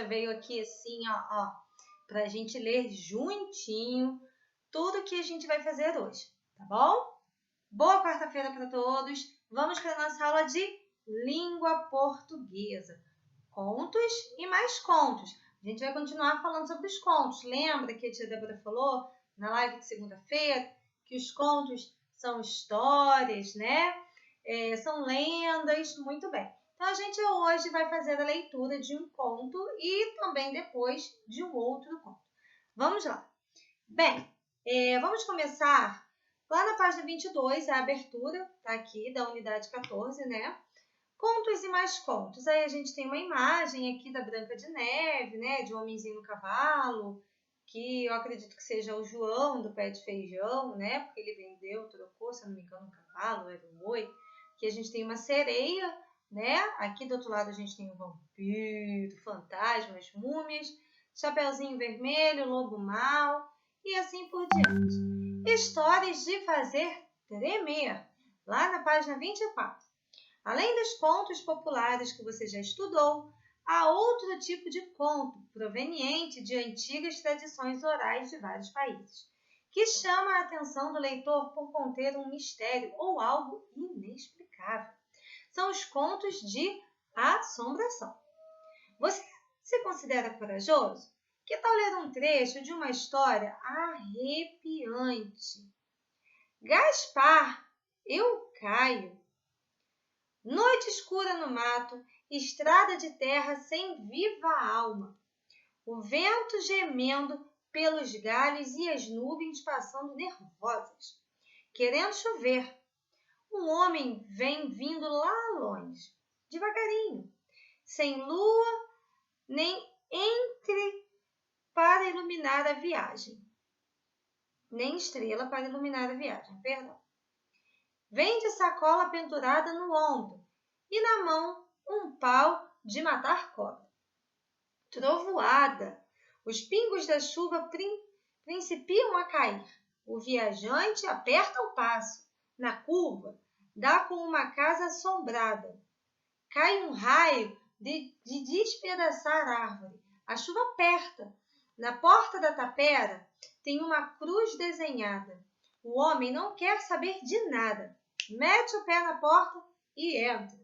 professora veio aqui assim, ó, para a gente ler juntinho tudo que a gente vai fazer hoje, tá bom? Boa quarta-feira para todos. Vamos para a nossa aula de língua portuguesa. Contos e mais contos. A gente vai continuar falando sobre os contos. Lembra que a tia Débora falou na live de segunda-feira que os contos são histórias, né? São lendas, muito bem. Então, a gente hoje vai fazer a leitura de um conto e também depois de um outro conto. Vamos lá. Bem, vamos começar lá na página 22, a abertura, tá aqui, da unidade 14, né? Contos e mais contos. Aí a gente tem uma imagem aqui da Branca de Neve, né? De um homenzinho no cavalo, que eu acredito que seja o João do Pé de Feijão, né? Porque ele vendeu, trocou, se eu não me engano, um cavalo, era um boi. Aqui a gente tem uma sereia, né? Aqui do outro lado a gente tem um vampiro, fantasmas, múmias, chapeuzinho vermelho, lobo mau e assim por diante. Histórias de fazer tremer, lá na página 24. Além dos contos populares que você já estudou, há outro tipo de conto proveniente de antigas tradições orais de vários países, que chama a atenção do leitor por conter um mistério ou algo inexplicável. São os contos de assombração. Você se considera corajoso? Que tal ler um trecho de uma história arrepiante? Gaspar, eu caio. Noite escura no mato, estrada de terra sem viva alma. O vento gemendo pelos galhos e as nuvens passando nervosas, querendo chover. Um homem vem vindo lá longe, devagarinho, sem lua nem para iluminar a viagem. Nem estrela para iluminar a viagem, perdão. Vem de sacola pendurada no ombro e na mão um pau de matar cobra. Trovoada. Os pingos da chuva principiam a cair. O viajante aperta o passo. Na curva, dá com uma casa assombrada. Cai um raio de despedaçar árvore. A chuva aperta. Na porta da tapera tem uma cruz desenhada. O homem não quer saber de nada. Mete o pé na porta e entra.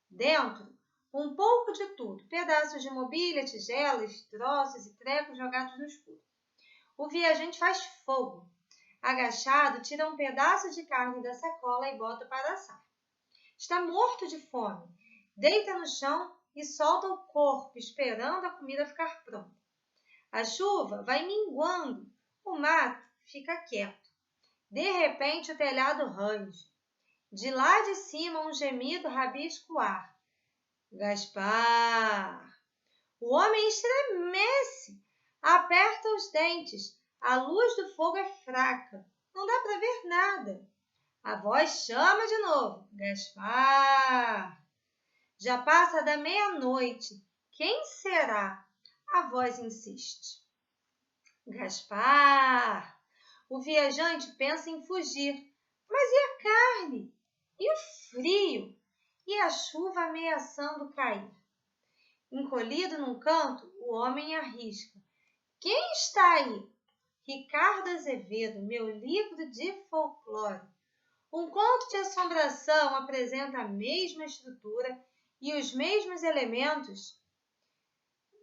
Dentro, um pouco de tudo. Pedaços de mobília, tigelas, troços e trecos jogados no escuro. O viajante faz fogo. Agachado, tira um pedaço de carne da sacola e bota para assar. Está morto de fome. Deita no chão e solta o corpo, esperando a comida ficar pronta. A chuva vai minguando. O mato fica quieto. De repente, o telhado range. De lá de cima, um gemido rabisca o ar. Gaspar! O homem estremece. Aperta os dentes. A luz do fogo é fraca. Não dá para ver nada. A voz chama de novo. Gaspar! Já passa da meia-noite. Quem será? A voz insiste. Gaspar! O viajante pensa em fugir. Mas e a carne? E o frio? E a chuva ameaçando cair? Encolhido num canto, o homem arrisca. Quem está aí? Ricardo Azevedo, meu livro de folclore. Um conto de assombração apresenta a mesma estrutura e os mesmos elementos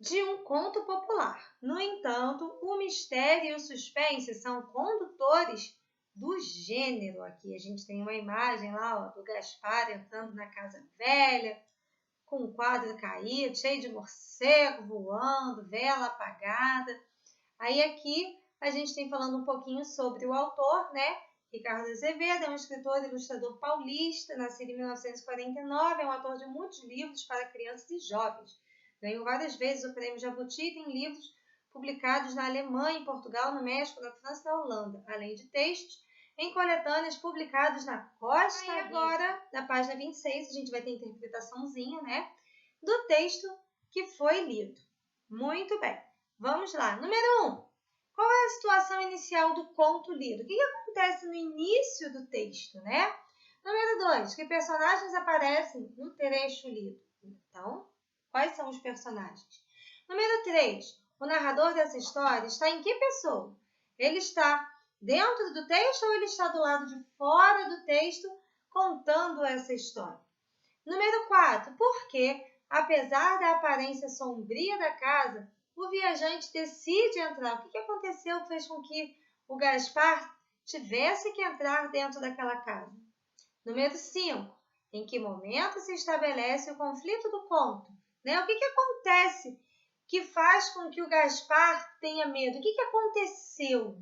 de um conto popular. No entanto, o mistério e o suspense são condutores do gênero. Aqui a gente tem uma imagem lá, ó, do Gaspar entrando na casa velha, com um quadro caído, cheio de morcego voando, vela apagada. Aí aqui a gente tem falando um pouquinho sobre o autor, né? Ricardo Azevedo é um escritor e ilustrador paulista, nascido em 1949, é um autor de muitos livros para crianças e jovens. Ganhou várias vezes o Prêmio Jabuti e tem livros publicados na Alemanha, em Portugal, no México, na França e na Holanda, além de textos em coletâneas publicados na Costa Rica. E agora, na página 26, a gente vai ter a interpretaçãozinha, né, do texto que foi lido. Muito bem, vamos lá. Número 1. Qual é a situação inicial do conto lido? O que acontece no início do texto, né? Número 2. Que personagens aparecem no trecho lido? Então, quais são os personagens? Número 3. O narrador dessa história está em que pessoa? Ele está dentro do texto ou ele está do lado de fora do texto contando essa história? Número 4. Por que, apesar da aparência sombria da casa, o viajante decide entrar? O que aconteceu que fez com que o Gaspar tivesse que entrar dentro daquela casa? Número 5. Em que momento se estabelece o conflito do conto? O que acontece que faz com que o Gaspar tenha medo? O que aconteceu,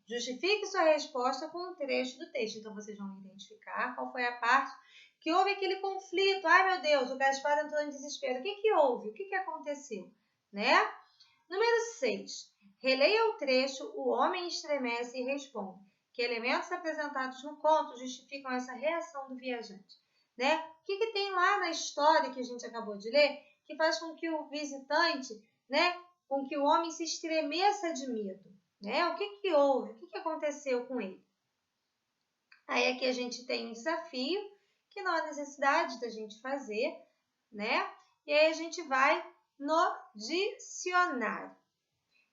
Justifique sua resposta com um trecho do texto. Então, vocês vão identificar qual foi a parte que houve aquele conflito. Ai, meu Deus, o Gaspar entrou em desespero. O que houve? O que aconteceu, Número 6. Releia o trecho, o homem estremece e responde. Que elementos apresentados no conto justificam essa reação do viajante? O que tem lá na história que a gente acabou de ler que faz com que o visitante, com que o homem se estremeça de medo? O que houve? O que aconteceu com ele? Aí aqui a gente tem um desafio que não há necessidade da gente fazer, E aí a gente vai no dicionário.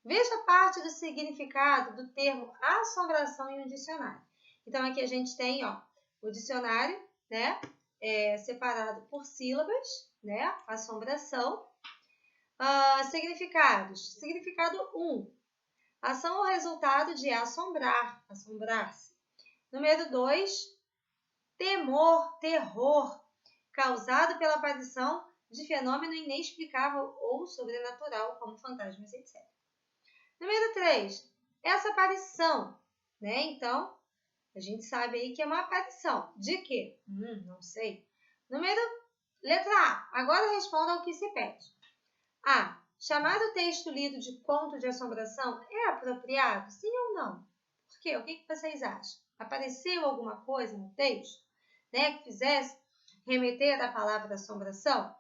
Veja a parte do significado do termo assombração em um dicionário. Então, aqui a gente tem o dicionário, separado por sílabas, assombração. Significados. Significado 1. Ação ou resultado de assombrar, assombrar-se. Número 2. Temor, terror, causado pela aparição de fenômeno inexplicável ou sobrenatural, como fantasmas, etc. Número 3. Essa aparição, Então, a gente sabe aí que é uma aparição. De quê? Não sei. Letra A. Agora responda ao que se pede. A. Chamar o texto lido de conto de assombração é apropriado? Sim ou não? Por quê? O que vocês acham? Apareceu alguma coisa no texto, que fizesse remeter à palavra assombração?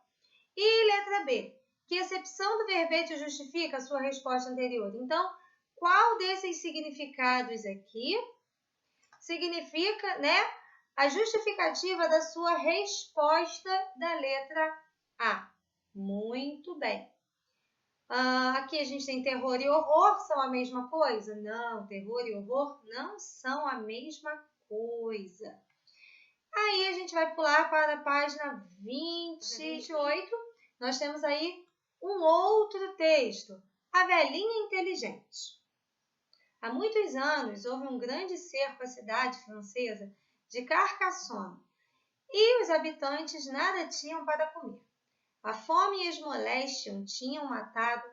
E letra B. Que acepção do verbete justifica a sua resposta anterior? Então, qual desses significados aqui significa, a justificativa da sua resposta da letra A? Muito bem. Aqui a gente tem terror e horror, são a mesma coisa? Não, terror e horror não são a mesma coisa. Aí a gente vai pular para a página 28. Nós temos aí um outro texto, A Velhinha Inteligente. Há muitos anos houve um grande cerco à cidade francesa de Carcassonne e os habitantes nada tinham para comer. A fome e as moléstias tinham matado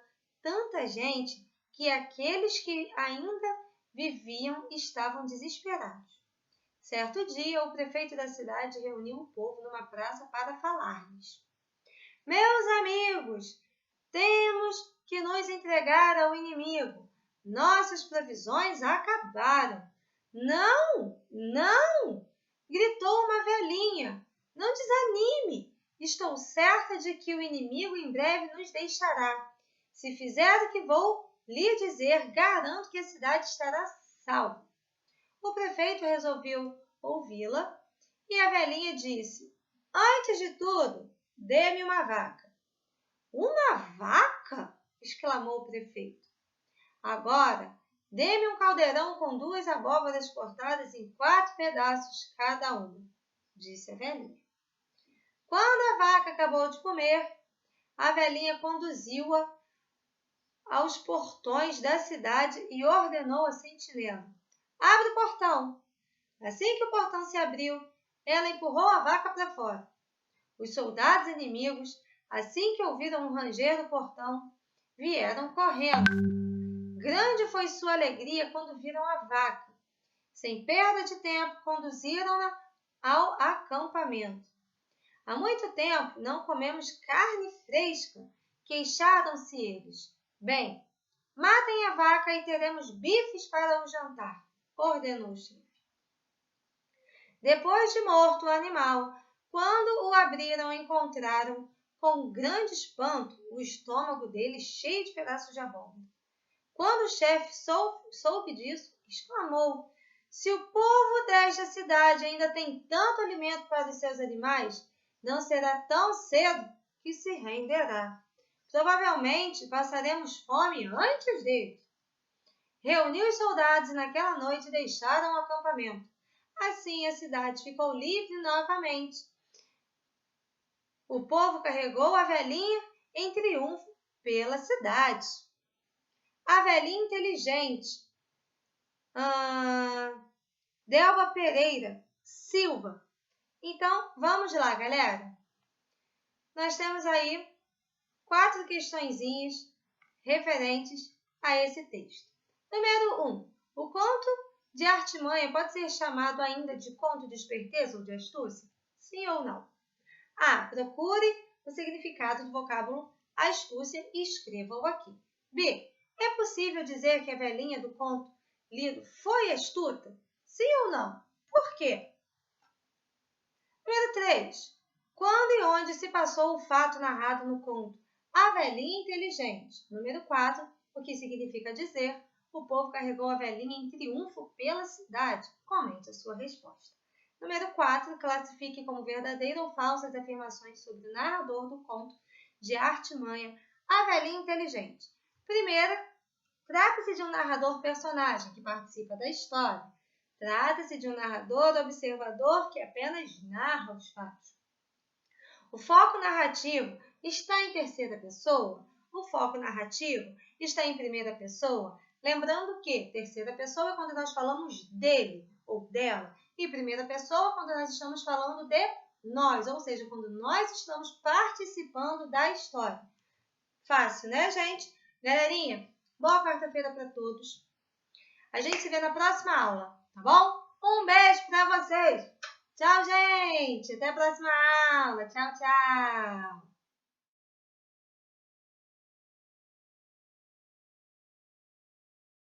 tanta gente que aqueles que ainda viviam estavam desesperados. Certo dia, o prefeito da cidade reuniu o povo numa praça para falar-lhes. Meus amigos, temos que nos entregar ao inimigo. Nossas provisões acabaram. Não, não! Gritou uma velhinha. Não desanime. Estou certa de que o inimigo em breve nos deixará. Se fizer o que vou lhe dizer, garanto que a cidade estará salva. O prefeito resolveu ouvi-la e a velhinha disse: Antes de tudo, dê-me uma vaca. Uma vaca? Exclamou o prefeito. Agora, dê-me um caldeirão com 2 abóboras cortadas em 4 pedaços cada uma, disse a velhinha. Quando a vaca acabou de comer, a velhinha conduziu-a aos portões da cidade e ordenou à sentinela: Abre o portão. Assim que o portão se abriu, ela empurrou a vaca para fora. Os soldados inimigos, assim que ouviram o ranger do portão, vieram correndo. Grande foi sua alegria quando viram a vaca. Sem perda de tempo, conduziram-na ao acampamento. Há muito tempo não comemos carne fresca, queixaram-se eles. Bem, matem a vaca e teremos bifes para o jantar, ordenou o chefe. Depois de morto o animal, quando o abriram, encontraram, com grande espanto, o estômago dele cheio de pedaços de abóbora. Quando o chefe soube disso, exclamou: Se o povo desta cidade ainda tem tanto alimento para os seus animais, não será tão cedo que se renderá. Provavelmente passaremos fome antes deles. Reuniu os soldados e naquela noite deixaram o acampamento. Assim a cidade ficou livre novamente. O povo carregou a velhinha em triunfo pela cidade. A velhinha inteligente. Delba Pereira Silva. Então, vamos lá, galera. Nós temos aí 4 questõezinhas referentes a esse texto. Número 1. O conto de artimanha pode ser chamado ainda de conto de esperteza ou de astúcia? Sim ou não? A. Procure o significado do vocábulo astúcia e escreva-o aqui. B. É possível dizer que a velhinha do conto lido foi astuta? Sim ou não? Por quê? Número 3. Quando e onde se passou o fato narrado no conto A Velhinha Inteligente? Número 4. O que significa dizer o povo carregou a velhinha em triunfo pela cidade? Comente a sua resposta. Número 4. Classifique como verdadeira ou falsa as afirmações sobre o narrador do conto de artimanha A Velhinha Inteligente. Primeira, trata-se de um narrador personagem que participa da história. Trata-se de um narrador observador que apenas narra os fatos. O foco narrativo está em terceira pessoa? O foco narrativo está em primeira pessoa? Lembrando que terceira pessoa é quando nós falamos dele ou dela, e primeira pessoa quando nós estamos falando de nós, ou seja, quando nós estamos participando da história. Fácil, né, gente? Galerinha, boa quarta-feira para todos. A gente se vê na próxima aula, tá bom? Um beijo para vocês. Tchau, gente. Até a próxima aula. Tchau, tchau.